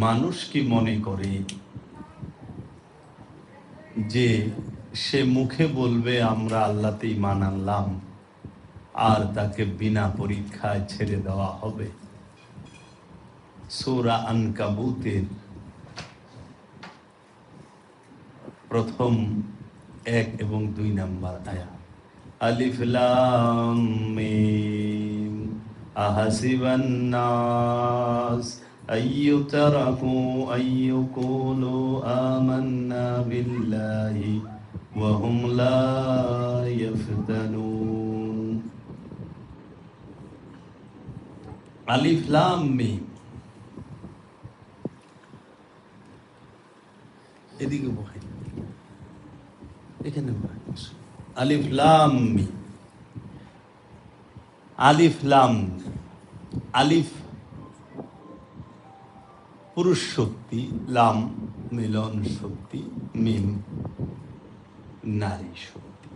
মানুষ কি মনে করে যে সে মুখে বলবে আমরা আল্লাহতে ঈমান আনলাম আর তাকে বিনা পরীক্ষায় ছেড়ে দেওয়া হবে? সূরা আনকাবুতের প্রথম 1 এবং 2 নম্বর আয়াত। আলিফ লাম মিম আহাসিবান নাস আইয়ুতরাকু আইয়াকুলু আমান্না বিল্লাহি ওয়া হুম লা ইফতানুন। আলিফ লাম মিম, এদিকে বসে, এখানে বসে। আলিফ লাম মিম, আলিফ লাম, আলিফ পুরুষ শক্তি, লাম মিলন শক্তি, মিম নারী শক্তি।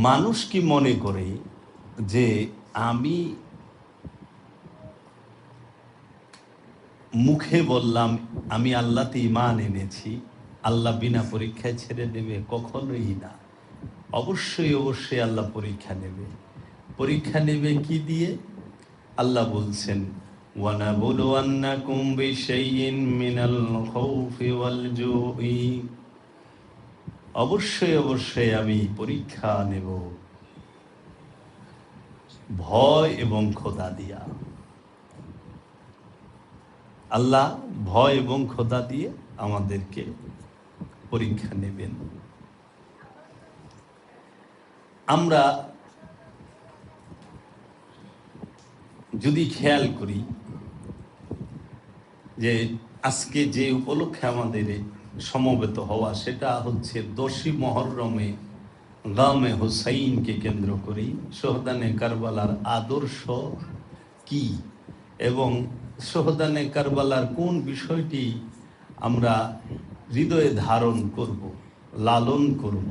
মানুষ কি মনে করে যে আমি মুখে বললাম আমি আল্লাহতে ঈমান এনেছি, আল্লাহ বিনা পরীক্ষায় ছেড়ে দেবে? কখনোই না। অবশ্যই অবশ্যই আল্লাহ পরীক্ষা নেবে। পরীক্ষা নেবে কি দিয়ে? আল্লাহ বলছেন ওয়ানাবলুওয়ান্নাকুম বিশাইইন মিনাল খাউফি ওয়াল জুই, অবশ্যই অবশ্যই আমি পরীক্ষা নেব ভয় এবং ক্ষুধা দিয়া। আল্লাহ ভয় এবং ক্ষুধা দিয়ে আমাদেরকে পরীক্ষা নেবেন। আমরা যদি খেয়াল করি যে আজকে যে উপলক্ষে আমাদের সমবেত হওয়া, সেটা হচ্ছে 10ই মুহররমে গামে হুসাইনকে কেন্দ্র করেই শহদানে কারবালার আদর্শ কি এবং শহদানে কারবালার কোন বিষয়টি আমরা হৃদয়ে ধারণ করব, লালন করব,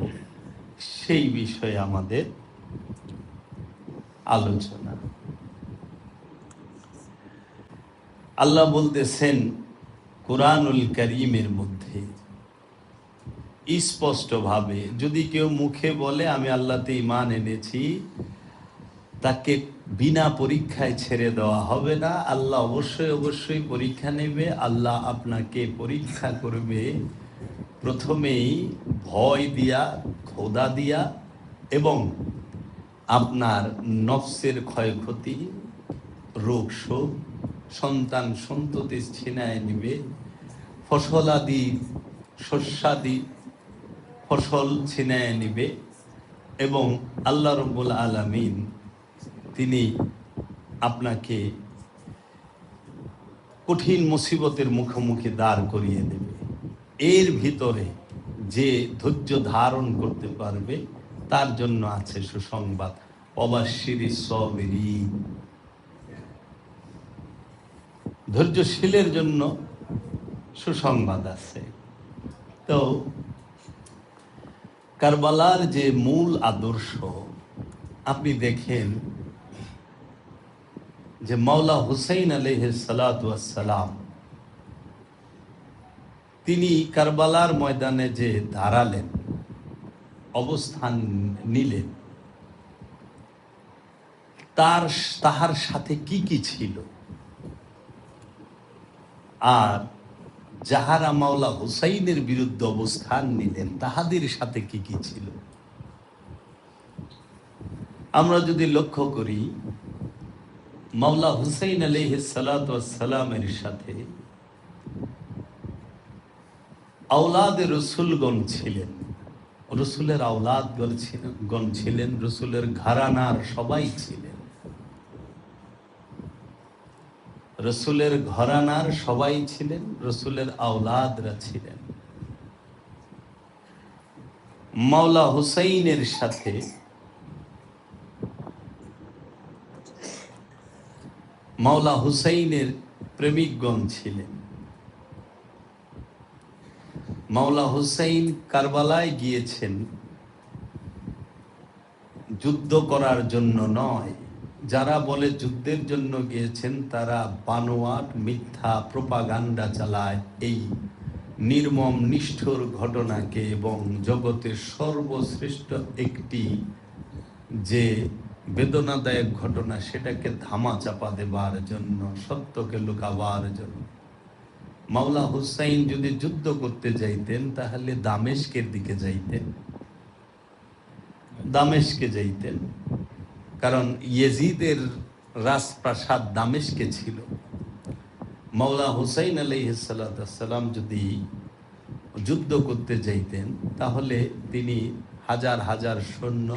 সেই বিষয়ে আমাদের আলোচনা। আল্লাহ বলতেছেন কুরআনুল কারীমের মধ্যে স্পষ্টভাবে, যদি কেউ মুখে বলে আমি আল্লাহতে ঈমান এনেছি, তাকে বিনা পরীক্ষায় ছেড়ে দেওয়া হবে না। আল্লাহ অবশ্যই অবশ্যই পরীক্ষা নেবে। আল্লাহ আপনাকে পরীক্ষা করবে প্রথমেই ভয় দিয়া, ক্ষুধা দিয়া, এবং আপনার নফসের ক্ষয়ক্ষতি, রোগ শোক, সন্তান সন্ততি ছিনায় নিবে, ফসলাদি শস্যাদি ফসল ছিনায় নিবে, এবং আল্লাহ রাব্বুল আলামিন তিনি আপনাকে কঠিন মুসিবতের মুখোমুখি দাঁড় করিয়ে দেবে। এর ভিতরে যে ধৈর্য ধারণ করতে পারবে তার জন্য আছে সুসংবাদ, ওয়াবাশশিরিস সাবিরিন। ধৈর্যশীলের জন্য সুসংবাদ আছে। তো কারবালার যে মূল আদর্শ, আপনি দেখেন যে মাওলা হুসাইন আলাইহিস সালাতু ওয়াস সালাম তিনি কারবালার ময়দানে যে দাঁড়ালেন, অবস্থান নিলেন, তাহার সাথে কি কি ছিল, আর যাহারা মাওলা হুসাইনের বিরুদ্ধে অবস্থান নিলেন তাহাদের সাথে কি কি ছিল, আমরা যদি লক্ষ্য করি, মাওলা হুসাইন আলাইহিস সালাতু ওয়াস সালামের সাথে আওলাদে রসুলগণ ছিলেন, রসুলের আওলাদগণ ছিলেন, রসুলের ঘরানার সবাই ছিলেন, রসুলের ঘরানার সবাই ছিলেন, রসুলের আওলাদরা ছিলেন। মাওলা হুসাইনের সাথে মাওলা হুসাইনের প্রেমিকগণ ছিলেন। মাওলা হুসাইন কারবালায় গিয়েছেন যুদ্ধ করার জন্য নয়, যারা বলে যুদ্ধের জন্য গিয়েছেন তারা বানোয়াট মিথ্যা প্রোপাগান্ডা চালায় এই নির্মম নিষ্ঠুর ঘটনাকে এবং জগতের সর্বশ্রেষ্ঠ একটি যে বেদনাদায়ক ঘটনা সেটাকে ধামা চাপা দেবার জন্য, সত্যকে লুকাবার জন্য। মাওলা হুসাইন যদি যুদ্ধ করতে যাইতেন তাহলে দামেস্কের দিকে যাইতেন, দামেস্কে যাইতেন, কারণ ইয়েজিদের রাজপ্রাসাদ দামেস্কে ছিল। মাওলা হুসাইন আলাইহিস সালাম যদি যুদ্ধ করতে যাইতেন তাহলে তিনি হাজার হাজার সৈন্য,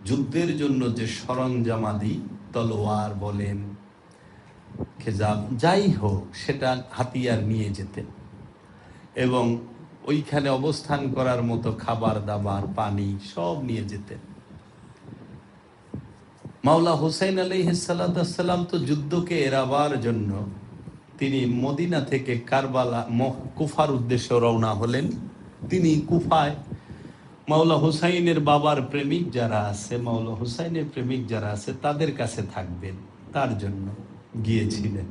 যুদ্ধের জন্য যে সরঞ্জামাদি, তলোয়ার বলেন, খেজাব, যাই হোক, সেটা হাতিয়ার নিয়ে যেতেন এবং ওইখানে অবস্থান করার মতো খাবার দাবার, পানি সব নিয়ে যেতেন। মাওলা হুসাইন আলাইহিস সালাম তো যুদ্ধকে এড়াবার জন্য তিনি মদিনা থেকে কারবালা, কুফার উদ্দেশ্যে রওনা হলেন। তিনি কুফায় মাওলা হুসাইনের বাবার প্রেমিক যারা আছে, মাওলা হুসাইনের প্রেমিক যারা আছে তাদের কাছে থাকবেন, তার জন্য গিয়েছিলেন।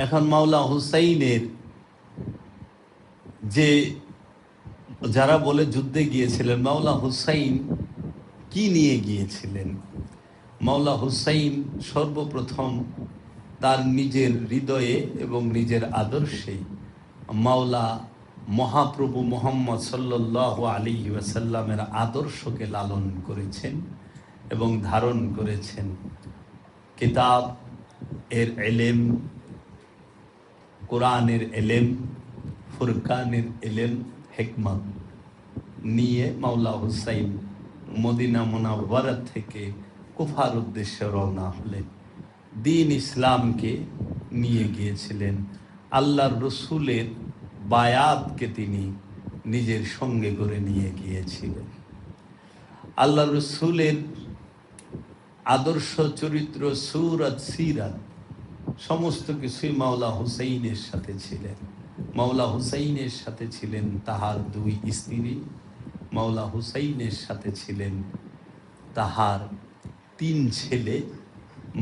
এখন মাওলা হুসাইনের যে যারা বলে যুদ্ধে গিয়েছিলেন, মাওলা হুসাইন কি নিয়ে গিয়েছিলেন? মাওলা হুসাইন সর্বপ্রথম তার নিজের হৃদয়ে এবং নিজের আদর্শে মাওলা মহাপ্রভু মুহাম্মদ সাল্লাল্লাহু আলাইহি ওয়াসাল্লামের আদর্শকে লালন করেছেন এবং ধারণ করেছেন। কিতাব এর এলেম, কোরআনের এলেম, ফুরকানের এলেম, হিকমত নিয়ে মাওলা হুসাইন মদিনা মুনাওয়ারা থেকে কুফার উদ্দেশ্যে রওনা হলেন। দ্বীন ইসলামকে নিয়ে গিয়েছিলেন। আল্লাহর রসুলের বায়াতকে তিনি নিজের সঙ্গে করে নিয়ে গিয়েছিলেন। আল্লাহ রসুলের আদর্শ চরিত্র, সুরত, সিরাত সমস্ত কিছুই মাওলা হুসাইনের সাথে ছিলেন। মাওলা হুসাইনের সাথে ছিলেন তাহার দুই স্ত্রী, মাওলা হুসাইনের সাথে ছিলেন তাহার তিন ছেলে,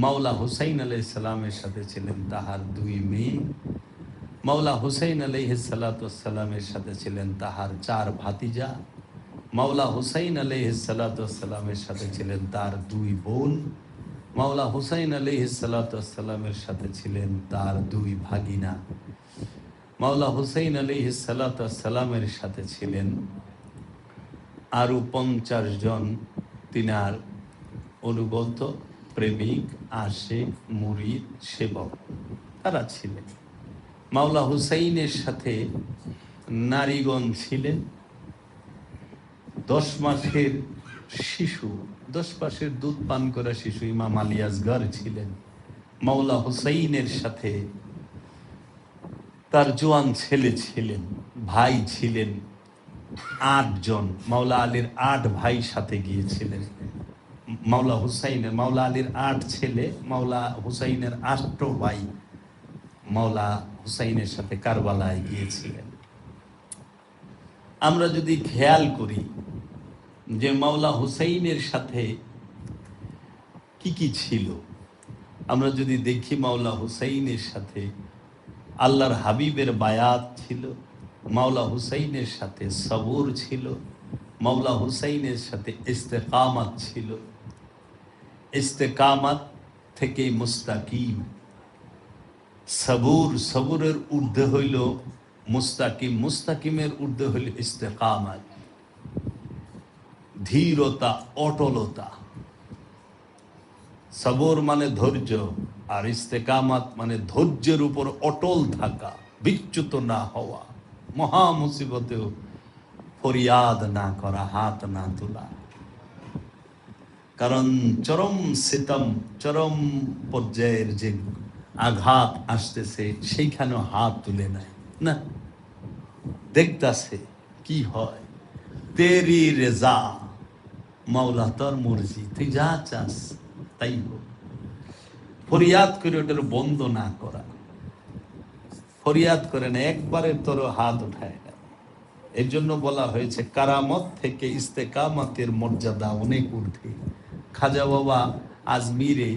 মাওলা হুসাইন আলাইহিস সালামের সাথে ছিলেন তাহার দুই মেয়ে, মাওলা হুসাইন আলাইহিস সালামের সাথে ছিলেন তাহার চার ভাতিজা, মাওলা হুসাইন আলাইহিস সালামের সাথে ছিলেন তার দুই বোন, মাওলা হুসাইন আলাইহিস সালামের সাথে ছিলেন তার দুই ভাগিনা, মাওলা হুসাইন আলাইহিস সালামের সাথে ছিলেন আরো 50 জন তিনার অনুগত, প্রেমিক, আশিক, মুরিদ, সেবক তারা ছিলেন। মাওলা হুসাইনের সাথে নারীগণ ছিলেন। 10 মাসের শিশু, 10 মাসের দুধ পান করা শিশু ইমাম আলী আসগর ছিলেন। মাওলা হুসাইনের সাথে তার জোয়ান ছেলে ছিলেন, ভাই ছিলেন 8 জন। মাওলা আলীর 8 ভাই সাথে গিয়েছিলেন। মাওলা হুসাইনের, মাওলা আলীর 8 ছেলে, মাওলা হুসাইনের 8 ভাই মাওলা হুসাইনের সাথে কারবালায় গিয়েছিলেন। আমরা যদি খেয়াল করি যে মাওলা হুসাইনের সাথে কি কি ছিল, আমরা যদি দেখি মাওলা হুসাইনের সাথে আল্লাহর হাবিবের বায়াত ছিল, মাওলা হুসাইনের সাথে সবর ছিল, মাওলা হুসাইনের সাথে ইস্তেকামাত ছিল। ইস্তেকামাত থেকে মুস্তাকিম, সবুর, সবুরের ঊর্ধ্বে হইল মুস্তাকিম, মুস্তাকিমের ঊর্ধ্বে হইল ইস্তেকামাত। ধীরতা, অটলতা। সবর মানে ধৈর্য, আর ইস্তেকামাত মানে ধৈর্যের উপর অটল থাকা, বিচ্যুত না হওয়া, মহা মুসিবতেও ফরিয়াদ না করা, হাত না তোলা। কারণ চরম সিতম, চরম পর্যায়ের যে আঘাত আসতেছে সেইখানেও হাত তুলে নাই, না, দেখতাছে কি হয়। তেরি রেজা, মাওলা তোর মর্জি, তুই যা চাস তাই হোক। ফরিয়াদ করে ওটার বন্ধ না করা, ফরিয়াদ করে না, একবারে তোর হাত উঠায় না। এর জন্য বলা হয়েছে কারামত থেকে ইস্তেকামাতের মর্যাদা অনেক ঊর্ধ্বে। খাজা বাবা আজমিরে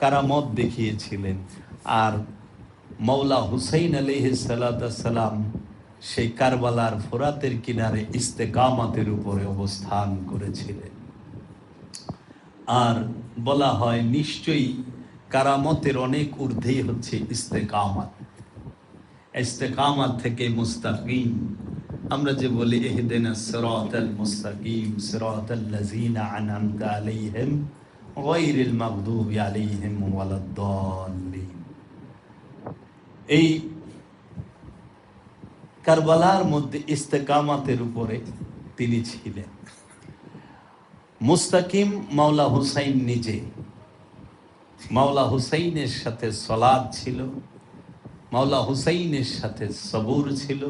কারামত দেখিয়েছিলেন, আর মৌলা হুসাইন আলাইহিস সালাম সেই কারবালার ফোরাতের কিনারে ইস্তেকামাতের উপরে অবস্থান করেছিলেন। আর বলা হয় নিশ্চয়ই কারামতের অনেক ঊর্ধ্বেই হচ্ছে ইস্তেকামাত। ইস্তেকামাত থেকে মুস্তাকিম, আমরা যে বলি ইহদিনাস সিরাতাল মুস্তাকিম সিরাতাল লাযিনা আনআমতা আলাইহিম গায়রিল মাগদুবি আলাইহিম ওয়ালাদ-দাল্লিন। এই কারবালার মধ্যে ইস্তেকামাতের উপরে তিনি ছিলেন। মুস্তাকিম মাওলা হুসাইন নিজে, মাওলা হুসাইনের সাথে সলাত ছিল, মাওলা হুসাইনের সাথে সবুর ছিল,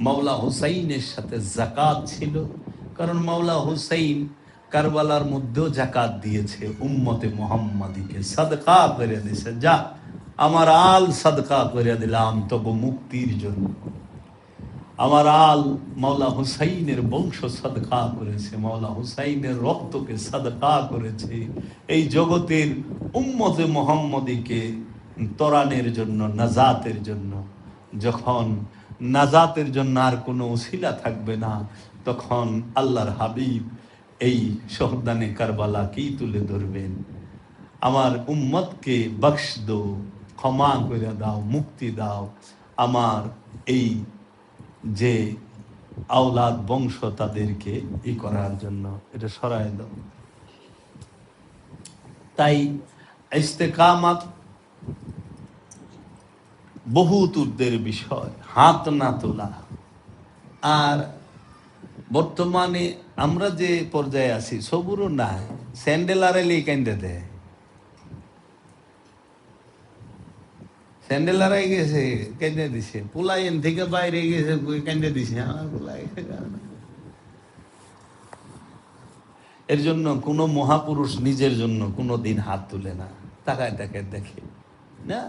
মাওলা হুসাইনের সাথে জাকাত ছিল। কারণ মাওলা হুসাইন কারবালার মধ্যেও জাকাত দিয়েছে, উম্মতে মুহাম্মাদিকে সাদকা করে দিয়েছে, যা আমার আল সাদকা করে দিলাম তবু মুক্তির জন্য। আমার আল মাওলা হুসাইনের বংশ সাদকা করেছে, মাওলা হুসাইনের রক্তকে সাদকা করেছে এই জগতের উম্মতে মুহাম্মাদিকে তরানের জন্য, নাজাতের জন্য। যখন নাজাতের জন্য আর কোনো উসিলা থাকবে না, তখন আল্লাহর হাবিব এই শহদানে কারবালাকেই তুলে ধরবেন। আমার উম্মতকে বখশ দো, ক্ষমা করে দাও, মুক্তি দাও, আমার এই যে আওলাদ বংশ তাদেরকে ই করার জন্য এটা সরায় দাও। তাই ইস্তেকামাত বহুত ঊর্ধ্বের বিষয়, হাত না তোলা। আর বর্তমানে আমরা যে পর্যায়ে আছি সবুরও নাই, স্যান্ডেল আড়াইলে কেন্দ্রে দেয়, স্যান্ডেল আড়াই গেছে কেন্দ্রে দিছে, পোলাইন থেকে বাইরে গেছে কেন্দ্রে দিছে, আমার পোলাই। এর জন্য কোনো মহাপুরুষ নিজের জন্য কোনো দিন হাত তুলে না, তাকায় তাকায় দেখে না,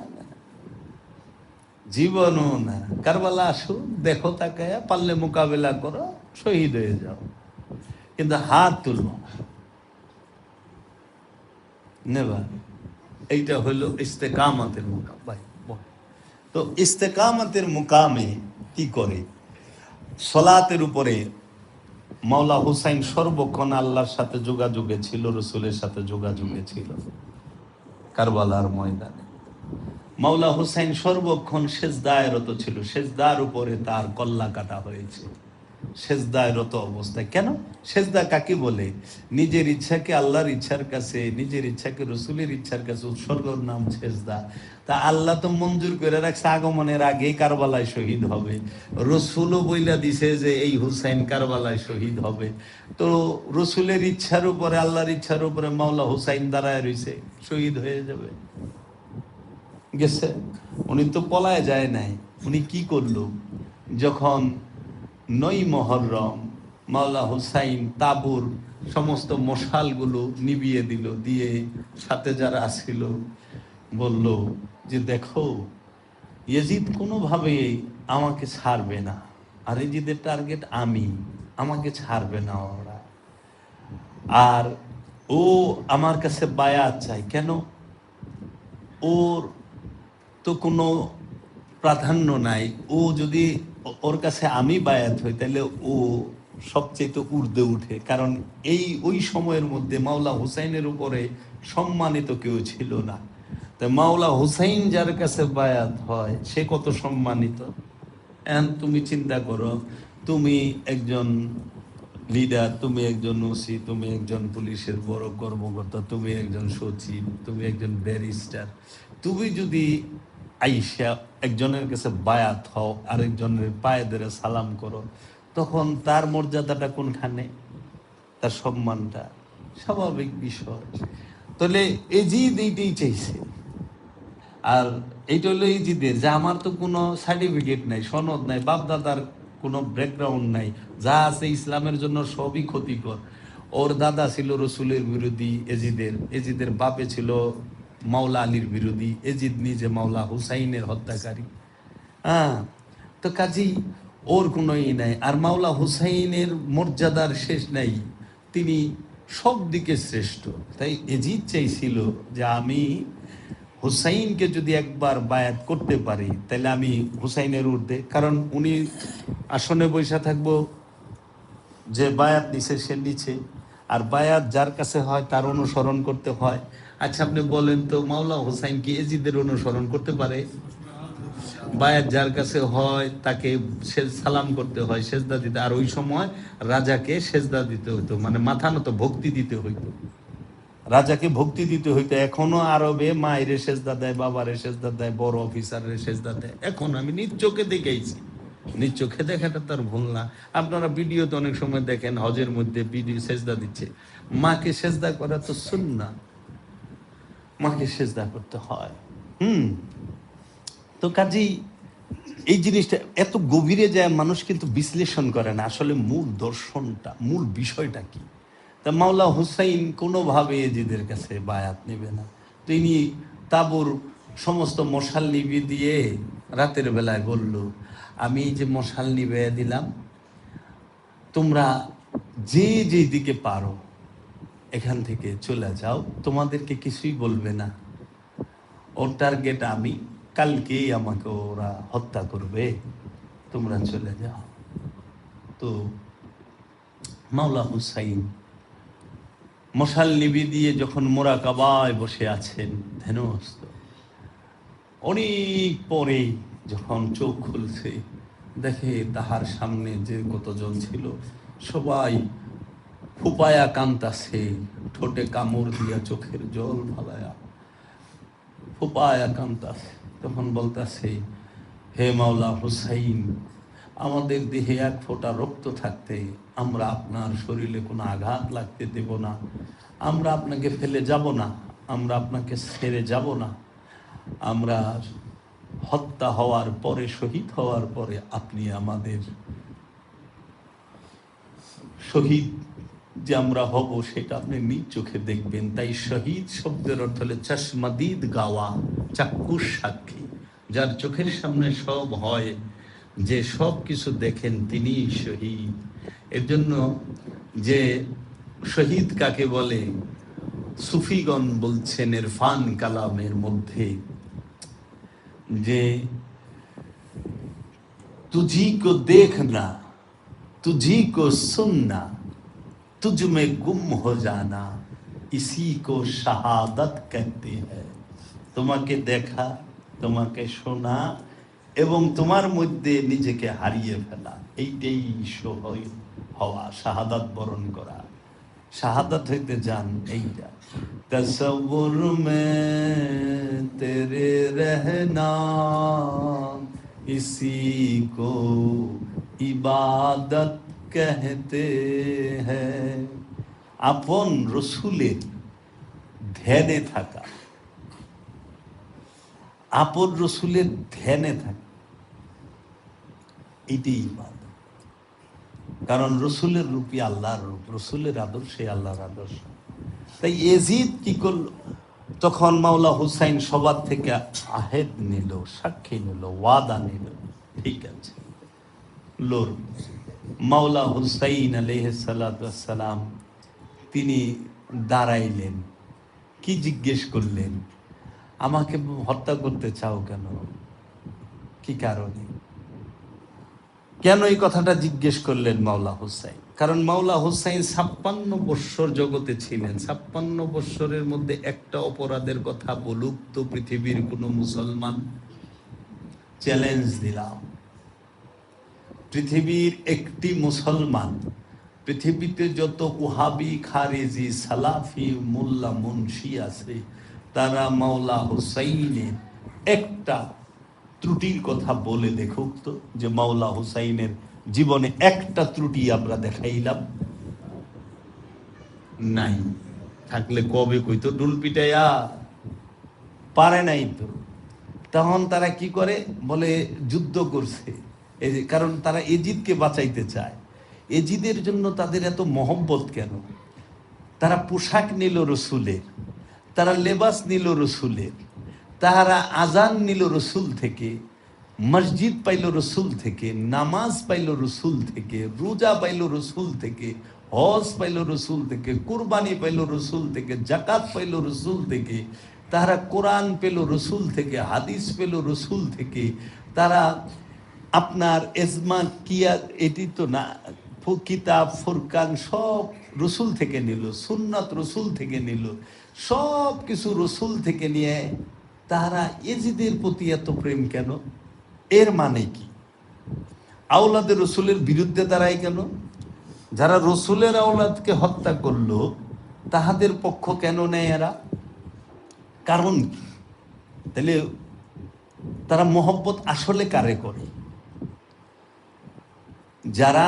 জীবনও না। কারবালা আসো, দেখো, তাকায়, পারলে মোকাবেলা করো, শহীদ হয়ে যাও, কিন্তু হাত তুলবো নেবা। এইটা হলো ইস্তেকামাতের মুকাম। ভাই তো ইস্তেকামাতের মুকামে কি করে? সলাতের উপরে মাওলা হুসাইন সর্বক্ষণ আল্লাহর সাথে যোগাযোগে ছিল, রসুলের সাথে যোগাযোগে ছিল। কারবালার ময়দানে মাওলা হুসাইন সর্বক্ষণ সেজদায় রত ছিল, সেজদার উপরে তার কল্লা কাটা হয়েছে, সেজদায় রত অবস্থায়। কেন? সেজদা কাকে বলে? নিজের ইচ্ছাকে আল্লাহর ইচ্ছার কাছে, নিজের ইচ্ছাকে রসুলের ইচ্ছার কাছে উৎসর্গর নাম সেজদা। তা আল্লাহ তো মঞ্জুর করে রাখছে আগমনের আগেই কারবালায় শহীদ হবে, রসুলও বইলা দিছে যে এই হুসাইন কারবালায় শহীদ হবে। তো রসুলের ইচ্ছার উপরে, আল্লাহর ইচ্ছার উপরে মাওলা হুসাইন দাঁড়ায় রয়েছে, শহীদ হয়ে যাবে। গেছে, উনি তো পলায় যায় নাই। উনি কি করলো? যখন 9 মুহররম মাওলা হুসাইন তাবুর সমস্ত মশালগুলো নিভিয়ে দিল, দিয়ে সাথে যারা আসছিল বলল যে দেখো, ইয়াজিদ কোনোভাবে আমাকে ছাড়বে না, আর ইয়াজিদের টার্গেট আমি, আমাকে ছাড়বে না ওরা। আর ও আমার কাছে বায়াত চাই। কেন? ওর তো কোনো প্রাধান্য নাই, ও যদি ওর কাছে আমি বায়াত হই তাহলে ও সবচেয়ে তো ঊর্ধ্বে উঠে। কারণ ওই সময়ের মধ্যে মাওলা হুসাইনের উপরে সম্মানিত কেউ ছিল না। তাই মাওলা হুসাইন যার কাছে বায়াত হয় সে কত সম্মানিত। এখন তুমি চিন্তা করো, তুমি একজন লিডার, তুমি একজন ওসি, তুমি একজন পুলিশের বড় কর্মকর্তা, তুমি একজন সচিব, তুমি একজন ব্যারিস্টার, তুমি যদি আইসা একজনের কাছে বায়াত হও, আরেকজনের পায়ে ধরে সালাম করো, তখন তার মর্যাদাটা কোনখানে, তার সম্মানটা? স্বাভাবিক বিষয়। তাহলে এজিদ এইটাই চাইছে। আর এইটা হলো ইজিদের, যে আমার তো কোনো সার্টিফিকেট নাই, সনদ নাই, বাপদাদার কোনো ব্যাকগ্রাউন্ড নাই, যা আছে ইসলামের জন্য সবই ক্ষতিকর। ওর দাদা ছিল রসুলের বিরোধী, এজিদের বাপে ছিল মাওলা আলীর বিরোধী, এজিদ নিজে মাওলা হুসাইনের হত্যাকারী। হ্যাঁ, তো কাজী ওর কোনো ই নাই। আর মাওলা হুসাইনের মর্যাদার শেষ নাই, তিনি সব দিকে শ্রেষ্ঠ। তাই এজিদ চাইছিল যে আমি হুসাইনকে যদি একবার বায়াত করতে পারি তাহলে আমি হুসাইনের ঊর্ধ্বে, কারণ উনি আসনে বৈশা থাকবো, যে বায়াত নিছে সে নিচে, আর বায়াত যার কাছে হয় তার অনুসরণ করতে হয়। আচ্ছা আপনি বলেন তো, মাওলা হুসাইন কি এজিদের অনুসরণ করতে পারে? বায়াত যার কাছে হয় তাকে সালাম করতে হয়, সেজদা দিতে, আর ওই সময় রাজাকে সেজদা দিতে হইতো, মানে মাথা নত ভক্তি দিতে হইতো, রাজাকে ভক্তি দিতে হইতো। এখনো আরবে মায়ের সেজদা দেয়, বাবারে সেজদা দেয়, বড় অফিসারের সেজদা দেয়। এখন আমি নিজ চোখে দেখেছি, নিজ চোখে দেখাটা তার ভুল না। আপনারা ভিডিওতে অনেক সময় দেখেন হজের মধ্যে ভিডিও সেজদা দিচ্ছে। মাকে সেজদা করা তো সুন্নাহ, মাকে সেজদা করতে হয়। তো কাজেই এই জিনিসটা এত গভীরে যায় মানুষ কিন্তু বিশ্লেষণ করে না আসলে মূল দর্শনটা, মূল বিষয়টা কি। তা মাওলা হুসাইন কোনোভাবে এজিদের কাছে বায়াত নেবে না। তিনি তাবুর সমস্ত মশাল নিভিয়ে দিয়ে রাতের বেলায় বলল, আমি যে মশাল নিভিয়ে দিলাম, তোমরা যে যে দিকে পারো এখান থেকে চলে যাও, তোমাদেরকে কিছুই বলবে না। ওর টার্গেট আমি, কালকেই আমাকে ওরা হত্যা করবে, তোমরা চলে যাও। তো মাওলা হুসাইন মশাল নিবি দিয়ে যখন মোরাকাবায় বসে আছেন ধ্যানস্থ, অনেক পরে যখন চোখ খুলছে দেখে তাহার সামনে যে কতজন ছিল সবাই ফুপায়া কান্তাছে, ঠোঁটে কামড় দিয়া চোখের জল ফালায়া ফুপায়া কান্তাছে। তখন বলতাছে, হে মাওলা হুসাইন, আমাদের দেহে এক ফোঁটা রক্ত থাকতে আমরা আপনার শরীরে কোনো আঘাত লাগতে দেব না, আমরা আপনাকে ফেলে যাব না, আমরা আপনাকে ছেড়ে যাব না। আমরা হত্যা হওয়ার পরে, শহীদ হওয়ার পরে আপনি আমাদের শহীদ যে আমরা হব সেটা আপনি নিজ চোখে দেখবেন। তাই শহীদ শব্দের অর্থ হলে চশমাদিদ গাওয়া, চাক্ষুষ সাক্ষী, যার চোখের সামনে সব হয়, যে সব কিছু দেখেন তিনি শহীদ। এর জন্য যে শহীদ কাকে বলে, সুফিগণ বলছেন ইরফান কালামের মধ্যে যে तुझी को देखना, तुझी को सुनना, तुझ में गुम हो जाना, इसी को शहादत कहते हैं। তোমাকে দেখা, তোমাকে শোনা এবং তোমার মধ্যে নিজেকে হারিয়ে ফেলা, এইটাই হওয়া, শাহাদাত বরণ করা। শাহাদাত হইতে যান এইটা, তসব্বুর মে তেরে রহনা, इसी को इबादत कहते हैं। আপন রসুলের ধ্যানে থাকা, আপন রসুলের ধ্যানে থাকা, এটাই ইবাদত। কারণ রসুলের রূপই আল্লাহর রূপ, রসুলের আদর্শে আল্লাহর আদর্শ। তাই এজিদ কি করলো, তখন মাওলা হুসাইন সবার থেকে আহেদ নিল, সাক্ষী নিল, ওয়াদা নিল, ঠিক আছে লোর। মাওলা হুসাইন আলাইহিস সালাতু ওয়াস সালাম তিনি দাঁড়াইলেন, কি জিজ্ঞেস করলেন, আমাকে হত্যা করতে চাও কেন, কি কারণে, কেন এই কথাটা জিজ্ঞেস করলেন মাওলা হুসাইন? কারণ মাওলা হুসাইন 56 বৎসর জগতে ছিলেন। 56 বৎসরের মধ্যে একটা অপরাধের কথা বলুক তো পৃথিবীর কোন মুসলমান, চ্যালেঞ্জ দিলাম, পৃথিবীর একটি মুসলমান, পৃথিবীতে যত ওহাবি, খারেজি, সালাফি, মোল্লা, মুন্সি আছে, তারা মাওলা হুসাইনের একটা ত্রুটির কথা বলে দেখুক তো, যে মাওলা হুসাইনের জীবনে একটা ত্রুটি আমরা দেখাইলাম নাই। থাকলে কবে কইতো, ডুল পিটাইয়া, পারে নাই তো। তখন তারা কি করে, বলে যুদ্ধ করছে, কারণ তারা এজিদকে বাঁচাইতে চায়। এজিদের জন্য তাদের এত মহব্বত কেন? তারা পোশাক নিল রসুলের, তারা লেবাস নিল রসুলের, তাহারা আজান নিল রসুল থেকে, মসজিদ পাইল রসুল থেকে, নামাজ পাইল রসুল থেকে, রোজা পাইল রসুল থেকে, হজ পাইল রসুল থেকে, কুরবানি পাইল রসুল থেকে, জাকাত পাইল রসুল থেকে, তারা কোরআন পেল রসুল থেকে, হাদিস পেল রসুল থেকে, তারা আপনার এজমা কিয়া এটি তো না, কিতাব ফুরকান সব রসুল থেকে নিল, সুন্নাত রসুল থেকে নিল, সব কিছু রসুল থেকে নিয়ে তারা এজিদের প্রতি এত প্রেম কেন? এর মানে কি? আওলাদের রসুলের বিরুদ্ধে দাঁড়ায় কেন? যারা রসুলের আওলাদকে হত্যা করলো তাহাদের পক্ষ কেন নেয় এরা? কারণ কি? তাহলে তারা মোহব্বত আসলে কারে করে? যারা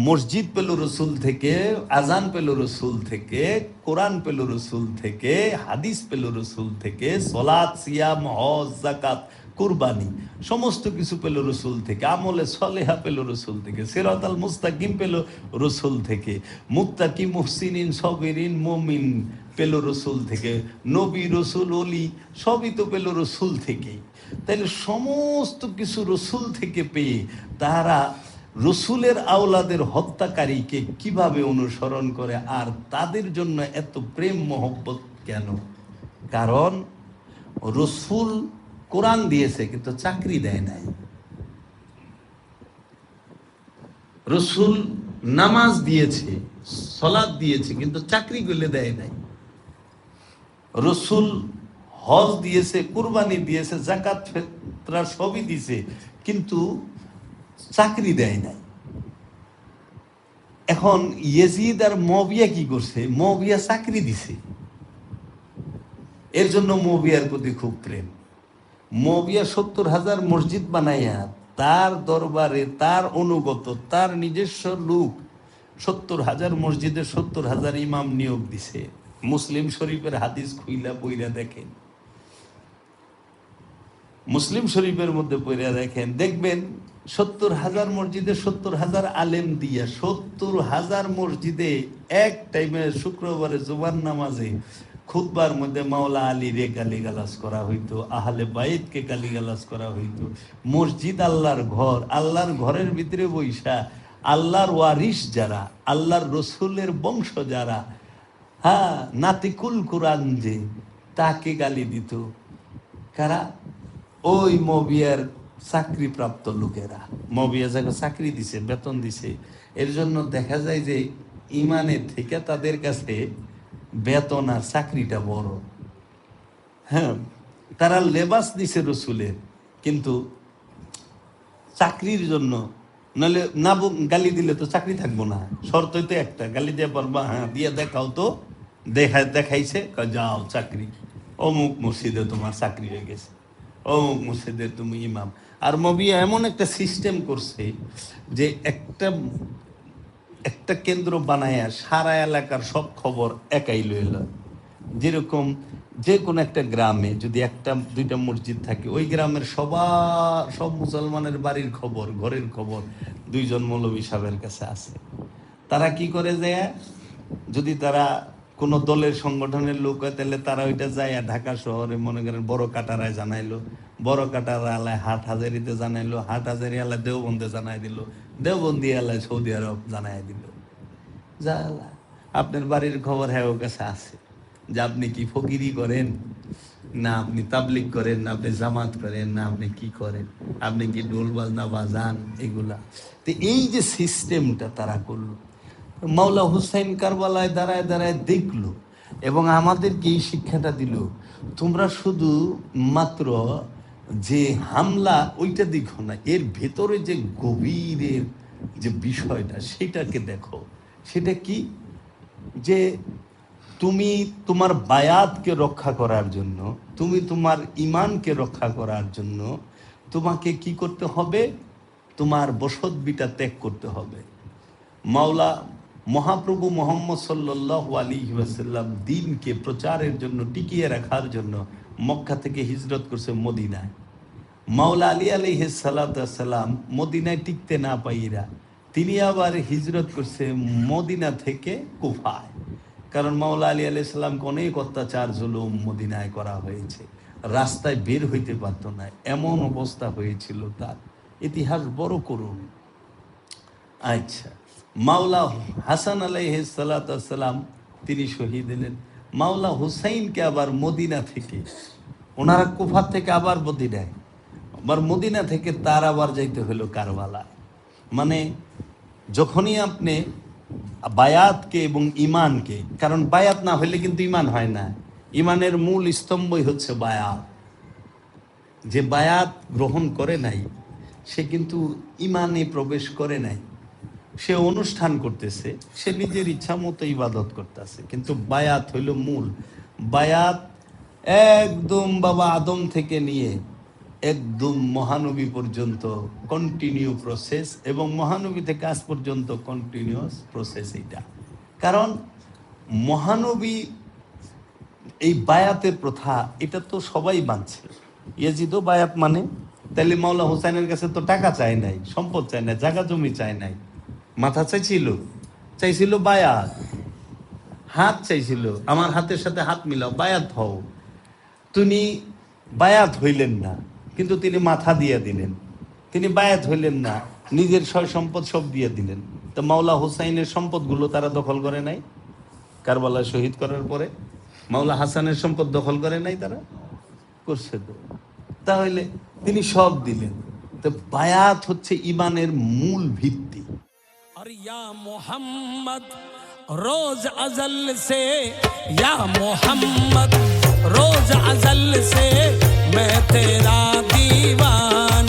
মসজিদ পেল রসুল থেকে, আজান পেল রসুল থেকে, কোরআন পেল রসুল থেকে, হাদিস পেল রসুল থেকে, সলাত, সিয়াম, হজ, যাকাত, কুরবানি সমস্ত কিছু পেল রসুল থেকে, আমলে সলেহা পেল রসুল থেকে, সিরাতাল মুস্তাকিম পেল রসুল থেকে, মুত্তাকি, মুহসিনিন, সাবিরিন, মুমিন পেল রসুল থেকে, নবী, রসুল, অলি সবই তো পেল রসুল থেকেই। তাইলে সমস্ত কিছু রসুল থেকে পেয়ে তারা রসুলের আওলাদের হত্যাকারীকে কিভাবে অনুসরণ করে, আর তাদের জন্য এত প্রেম মহব্বত কেন? কারণ রসুল কোরআন দিয়েছে কিন্তু চাকরি দেয় নাই, রসুল নামাজ দিয়েছে, সলাৎ দিয়েছে কিন্তু চাকরি করলে দেয় নাই, রসুল হজ দিয়েছে, কুরবানি দিয়েছে, জাকাত ফিতরা সবই দিয়েছে কিন্তু চাকরি দেয় নাই। এখন ইয়েজিদ আর মুয়াবিয়া কি করছে? মুয়াবিয়া চাকরি দিছে, এর জন্য মুয়াবিয়ার প্রতি খুব প্রেম। মুয়াবিয়া 70,000 মসজিদ বানাইয়া তার দরবারে তার অনুগত তার নিজস্ব লোক 70,000 মসজিদে 70,000 ইমাম নিয়োগ দিছে। মুসলিম শরীফের হাদিস খুইলা বইরা দেখেন, মুসলিম শরীফের মধ্যে পড়িয়া দেখেন, দেখবেন 70,000 মসজিদে 70,000 আলেম দিয়া 70,000 মসজিদে এক টাইমে শুক্রবারে জুমার নামাজে খুতবার মধ্যে মাওলা আলী রে গালিগালাজ করা হইতো, আহলে বাইতকে গালিগালাজ করা হইতো। মসজিদ আল্লাহর ঘর, আল্লাহর ঘরের ভিতরে বৈশা আল্লাহর ওয়ারিস যারা, আল্লাহর রসুলের বংশ যারা, হ্যাঁ নাতিকুল কোরআন যে, তাকে গালি দিত কারা? ওই মুয়াবিয়ার চাকরিপ্রাপ্ত লোকেরা। মুয়াবিয়া যাকে চাকরি দিছে, বেতন দিছে, এর জন্য দেখা যায় যে ইমানের থেকে তাদের কাছে বেতন আর চাকরিটা বড়। হ্যাঁ, তারা লেবাস দিছে রসুলের কিন্তু চাকরির জন্য, নাহলে না গালি দিলে তো চাকরি থাকবো না। শর্তই তো একটা, গালি দিয়ে পারবা, হ্যাঁ দিয়ে দেখাও তো, দেখাইছে, যাও চাকরি, অমুক মসজিদে তোমার চাকরি হয়ে গেছে, অমুক মসজিদে তুমি ইমাম। আর মুয়াবিয়া এমন একটা সিস্টেম করছে যে একটা কেন্দ্র বানায়া সারা এলাকার সব খবর একাই লইল। যেরকম যে কোনো একটা গ্রামে যদি একটা দুইটা মসজিদ থাকে, ওই গ্রামের সব মুসলমানের বাড়ির খবর, ঘরের খবর 2জন মৌলভী সাহেবের কাছে আছে। তারা কি করে যায়, যদি তারা কোনো দলের সংগঠনের লোক হয় তাহলে তারা ওইটা যায় ঢাকা শহরে মনে করেন বড় কাটারায় জানাইলো, বড় কাটারা এলায় হাট হাজারিতে জানাইলো, হাট হাজারি এলায় দেওবন্দে জানাই দিল, দেওবন্দি এলায় সৌদি আরব জানাই দিল। যা আপনার বাড়ির খবর হ্যাঁ ওর কাছে আছে, যে আপনি কি ফকিরি করেন, না আপনি তাবলিগ করেন, না আপনি জামাত করেন, না আপনি কি করেন, আপনি কি ঢোল বাজনা বাজান, এগুলা। তো এই যে সিস্টেমটা তারা করলো, মাওলা হুসাইন কারবালায় দাঁড়ায় দাঁড়ায় দেখলো এবং আমাদেরকে এই শিক্ষাটা দিল, তোমরা শুধু মাত্র যে হামলা ওইটা দেখো না, এর ভেতরে যে গভীরের যে বিষয়টা সেটাকে দেখো। সেটা কি? যে তুমি তোমার বায়াতকে রক্ষা করার জন্য, তুমি তোমার ঈমানকে রক্ষা করার জন্য তোমাকে কি করতে হবে? তোমার বসত বিটা ত্যাগ করতে হবে। মাওলা মহাপ্রভু মোহাম্মদ সাল্লাল্লাহু আলাইহি ওয়াসাল্লাম দ্বীনকে প্রচারের জন্য টিকিয়ে রাখার জন্য মক্কা থেকে হিজরত করছে মদিনায়। মাওলা আলী আলাইহিস সালাতু সালাম মদিনায় টিকতে না পাইরা তিনি আবার হিজরত করছে মদিনা থেকে কুফায়। কারণ মাওলা আলী আলাইহিস সালামকে অনেক অত্যাচার জুলুম মদিনায় করা হয়েছে, রাস্তায় বের হইতে পারত না, এমন অবস্থা হয়েছিল তার। ইতিহাস বড় করুন। আচ্ছা, মাওলা হাসান আলাইহিস সালাতু ওয়াস সালাম তিনি শহীদ হলেন। মাওলা হুসাইনকে আবার মদিনা থেকে, ওনারা কুফা থেকে আবার মদিনায়, আবার মদিনা থেকে তার আবার যাইতে হলো কারবালা। মানে যখনই আপনি বায়াতকে এবং ইমানকে, কারণ বায়াত না হইলে কিন্তু ইমান হয় না, ইমানের মূল স্তম্ভই হচ্ছে বায়াত। যে বায়াত গ্রহণ করে নাই সে কিন্তু ইমানে প্রবেশ করে নাই, সে অনুষ্ঠান করতেছে, সে নিজের ইচ্ছা মতো ইবাদত করতেছে, কিন্তু বায়াত হইল মূল। বায়াত একদম বাবা আদম থেকে নিয়ে একদম মহানবী পর্যন্ত কন্টিনিউ প্রসেস, এবং মহানবী থেকে আজ পর্যন্ত কন্টিনিউয়াস প্রসেস এটা। কারণ মহানবী এই বায়াতের প্রথা এটা তো সবাই মানছে। ইয়াজিদও বায়াত মানে, তাহলে মাওলা হোসেনের কাছে তো টাকা চায় নাই, সম্পদ চায় নাই, জায়গা জমি চায় নাই, মাথা চাইছিল বায়াত, হাত চাইছিল, আমার হাতের সাথে হাত মিলাও, বায়াত হও। তিনি বায়াত হইলেন না, কিন্তু তিনি মাথা দিয়ে দিলেন। তিনি বায়াত হইলেন না, নিজের সয় সম্পদ সব দিয়ে দিলেন। তো মাওলা হুসাইনের সম্পদগুলো তারা দখল করে নাই কারবালা শহীদ করার পরে? মাওলা হাসানের সম্পদ দখল করে নাই তারা? করছে তো। তাহলে তিনি সব দিলেন। তো বায়াত হচ্ছে ইমানের মূল ভিত্তি। और या मोहम्मद रोज अजल से, या मोहम्मद रोज अजल से मैं तेरा दीवाना।